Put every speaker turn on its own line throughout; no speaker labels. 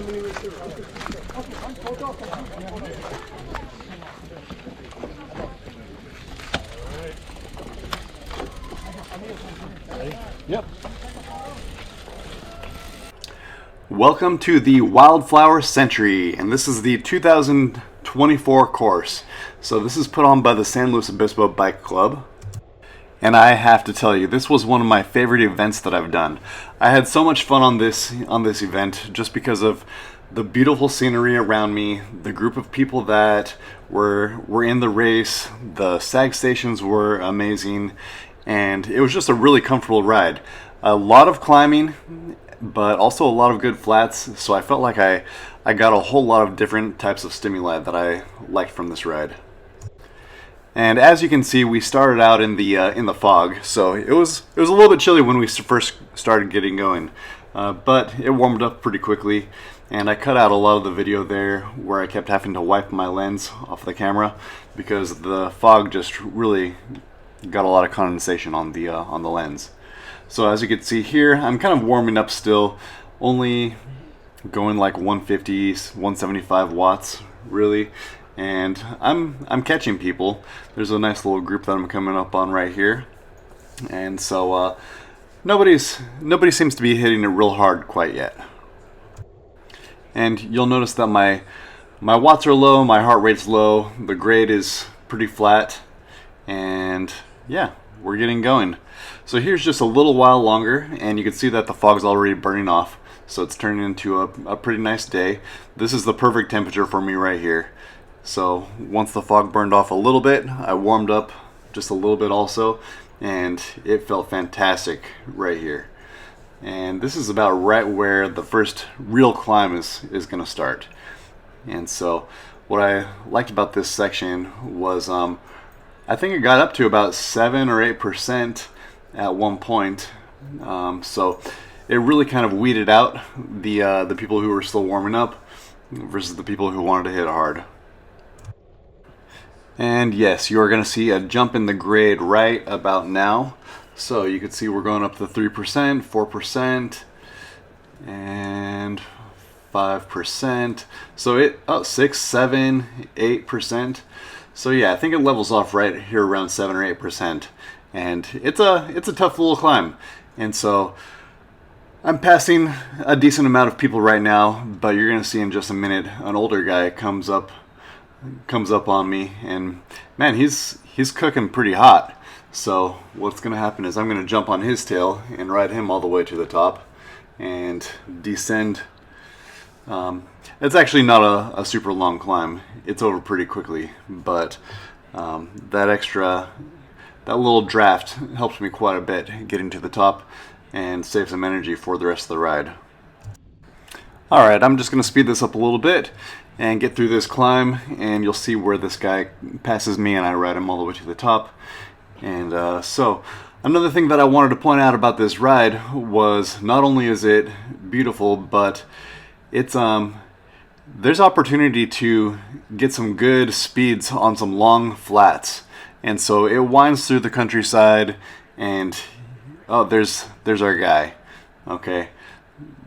Yep. Welcome to the Wildflower Century, and this is the 2024 course. So this is put on by the San Luis Obispo Bike Club. And I have to tell you, this was one of my favorite events that I've done. I had so much fun on this event just because of the beautiful scenery around me, the group of people that were in the race, the sag stations were amazing, and it was just a really comfortable ride. A lot of climbing, but also a lot of good flats, so I felt like I got a whole lot of different types of stimuli that I liked from this ride. And as you can see, we started out in the fog, so it was a little bit chilly when we first started getting going, but it warmed up pretty quickly. And I cut out a lot of the video there where I kept having to wipe my lens off the camera because the fog just really got a lot of condensation on the lens. So as you can see here, I'm kind of warming up still, only going like 150, 175 watts really. And I'm catching people. There's a nice little group that I'm coming up on right here, and so nobody seems to be hitting it real hard quite yet. And you'll notice that my watts are low, my heart rate's low, the grade is pretty flat, and yeah, we're getting going. So here's just a little while longer, and you can see that the fog's already burning off, so it's turning into a pretty nice day. This is the perfect temperature for me right here. So once the fog burned off a little bit, I warmed up just a little bit also, and it felt fantastic right here. And this is about right where the first real climb is going to start. And so what I liked about this section was I think it got up to about 7 or 8% at one point. So it really kind of weeded out the people who were still warming up versus the people who wanted to hit hard. And yes, you're going to see a jump in the grade right about now. So you can see we're going up to 3%, 4%, and 5%. So 6, 7, 8%. So yeah, I think it levels off right here around 7 or 8%. And it's a tough little climb. And so I'm passing a decent amount of people right now, but you're going to see in just a minute an older guy comes up on me, and man, he's cooking pretty hot. So what's going to happen is I'm going to jump on his tail and ride him all the way to the top and descend. It's actually not a super long climb. It's over pretty quickly, but that little draft helps me quite a bit getting to the top and save some energy for the rest of the ride. Alright, I'm just going to speed this up a little bit and get through this climb, and you'll see where this guy passes me and I ride him all the way to the top. And so another thing that I wanted to point out about this ride was not only is it beautiful, but it's there's opportunity to get some good speeds on some long flats. And so it winds through the countryside, and oh, there's our guy. Okay,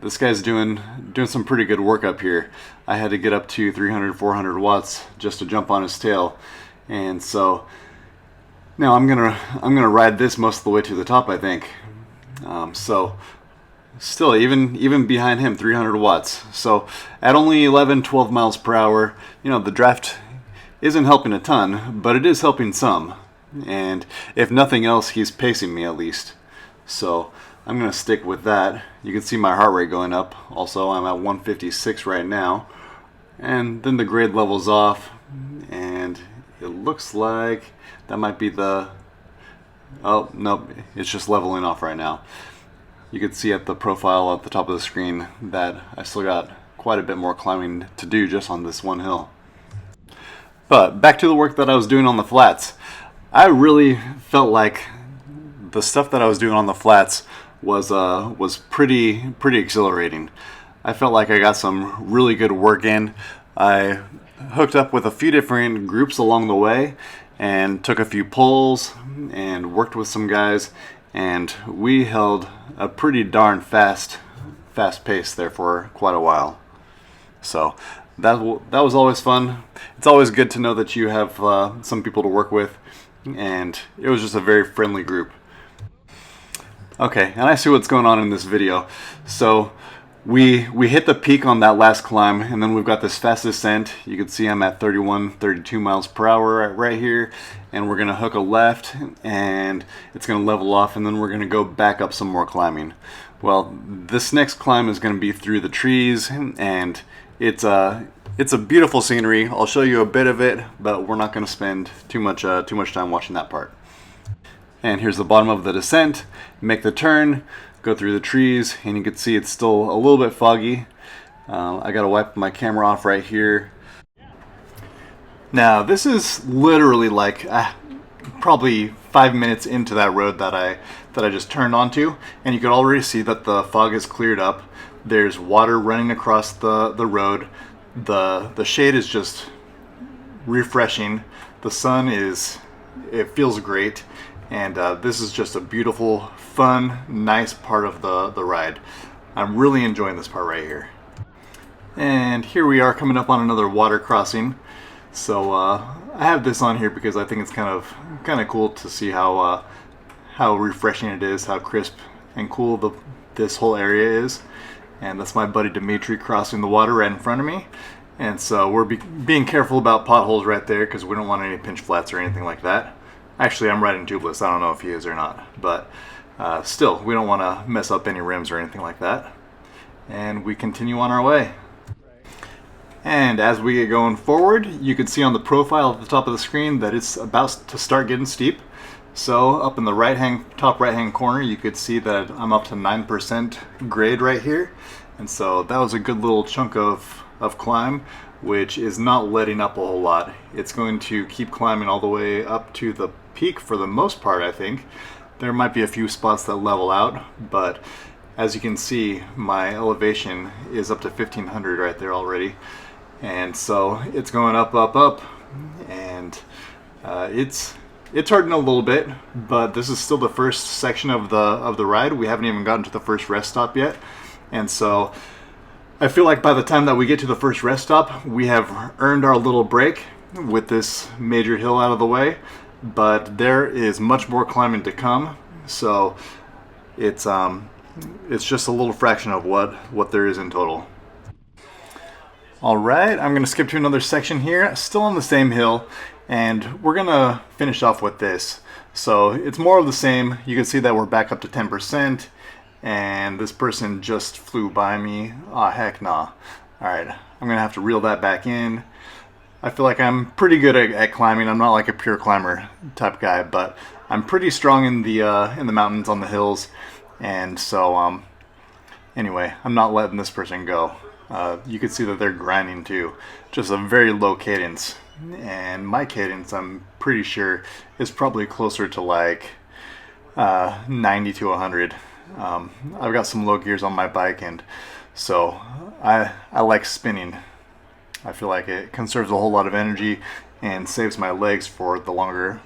this guy's doing some pretty good work up here. I had to get up to 300, 400 watts just to jump on his tail, and so now I'm gonna ride this most of the way to the top, I think. So still, even behind him, 300 watts. So at only 11, 12 miles per hour, you know, the draft isn't helping a ton, but it is helping some. And if nothing else, he's pacing me at least. So I'm gonna stick with that. You can see my heart rate going up. Also, I'm at 156 right now. And then the grade levels off, and it looks like that might be the... Oh, nope, it's just leveling off right now. You can see at the profile at the top of the screen that I still got quite a bit more climbing to do just on this one hill. But back to the work that I was doing on the flats. I really felt like the stuff that I was doing on the flats was pretty exhilarating. I felt like I got some really good work in. I hooked up with a few different groups along the way and took a few pulls and worked with some guys, and we held a pretty darn fast pace there for quite a while. So that was always fun. It's always good to know that you have some people to work with, and it was just a very friendly group. Okay, and I see what's going on in this video. So we hit the peak on that last climb, and then we've got this fast descent. You can see I'm at 31, 32 miles per hour right here, and we're gonna hook a left, and it's gonna level off, and then we're gonna go back up some more climbing. Well, this next climb is gonna be through the trees, and it's a beautiful scenery. I'll show you a bit of it, but we're not gonna spend too much time watching that part. And here's the bottom of the descent. Make the turn, go through the trees, and you can see it's still a little bit foggy. I gotta wipe my camera off right here. Now this is literally like probably 5 minutes into that road that I just turned onto, and you can already see that the fog has cleared up. There's water running across the road. The shade is just refreshing. The sun it feels great. And this is just a beautiful, fun, nice part of the ride. I'm really enjoying this part right here. And here we are coming up on another water crossing. So I have this on here because I think it's kind of cool to see how refreshing it is, how crisp and cool this whole area is. And that's my buddy Dimitri crossing the water right in front of me. And so we're being careful about potholes right there because we don't want any pinch flats or anything like that. Actually, I'm riding tubeless. I don't know if he is or not, but still, we don't want to mess up any rims or anything like that. And we continue on our way. And as we get going forward, you can see on the profile at the top of the screen that it's about to start getting steep. So up in the top right hand corner, you could see that I'm up to 9% grade right here. And so that was a good little chunk of climb, which is not letting up a whole lot. It's going to keep climbing all the way up to the peak for the most part, I think. There might be a few spots that level out, but as you can see, my elevation is up to 1500 right there already. And so it's going up, up, up, and it's hurting a little bit, but this is still the first section of the ride. We haven't even gotten to the first rest stop yet. And so I feel like by the time that we get to the first rest stop, we have earned our little break with this major hill out of the way, but there is much more climbing to come. So it's just a little fraction of what there is in total. All right, I'm gonna skip to another section here, still on the same hill, and we're gonna finish off with this. So it's more of the same. You can see that we're back up to 10%. And this person just flew by me. Oh, heck nah. Alright, I'm gonna have to reel that back in. I feel like I'm pretty good at climbing. I'm not like a pure climber type guy, but I'm pretty strong in the mountains, on the hills. And so anyway, I'm not letting this person go. You can see that they're grinding too. Just a very low cadence. And my cadence, I'm pretty sure, is probably closer to like 90 to 100. I've got some low gears on my bike, and so I like spinning. I feel like it conserves a whole lot of energy and saves my legs for the longer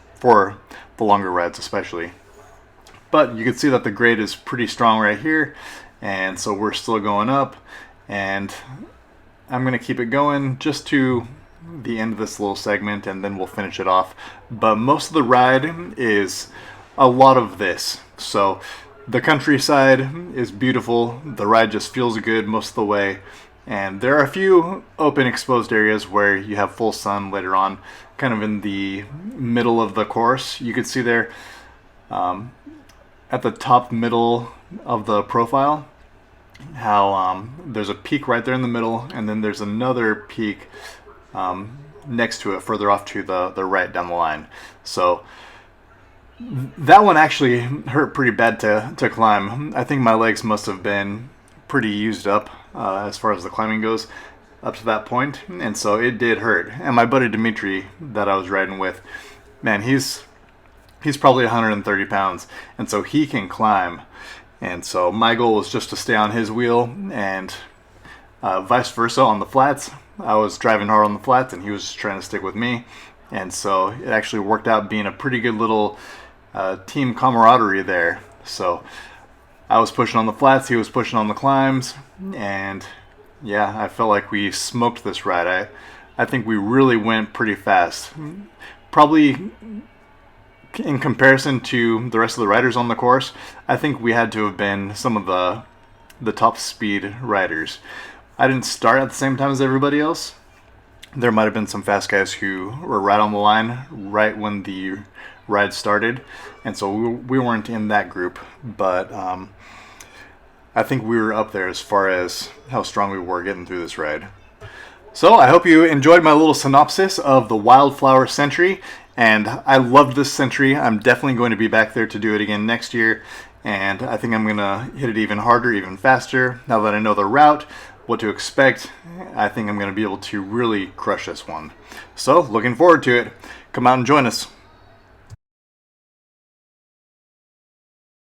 rides especially. But you can see that the grade is pretty strong right here, and so we're still going up, and I'm gonna keep it going just to the end of this little segment, and then we'll finish it off. But most of the ride is a lot of this. So the countryside is beautiful. The ride just feels good most of the way. And there are a few open exposed areas where you have full sun later on, kind of in the middle of the course. You can see there at the top middle of the profile how there's a peak right there in the middle, and then there's another peak next to it further off to the right down the line. So that one actually hurt pretty bad to climb. I think my legs must have been pretty used up as far as the climbing goes up to that point, and so it did hurt. And my buddy Dimitri that I was riding with, man, he's probably 130 pounds, and so he can climb. And so my goal was just to stay on his wheel, and vice versa on the flats. I was driving hard on the flats, and he was just trying to stick with me. And so it actually worked out being a pretty good little team camaraderie there. So I was pushing on the flats, he was pushing on the climbs, and Yeah, I felt like we smoked this ride. I think we really went pretty fast. Probably in comparison to the rest of the riders on the course, I think we had to have been some of the top speed riders. I didn't start at the same time as everybody else. There might have been some fast guys who were right on the line right when the ride started, and so we weren't in that group, but I think we were up there as far as how strong we were getting through this ride. So I hope you enjoyed my little synopsis of the Wildflower Century, and I loved this century. I'm definitely going to be back there to do it again next year, and I think I'm going to hit it even harder, even faster. Now that I know the route, what to expect, I think I'm going to be able to really crush this one. So looking forward to it. Come out and join us.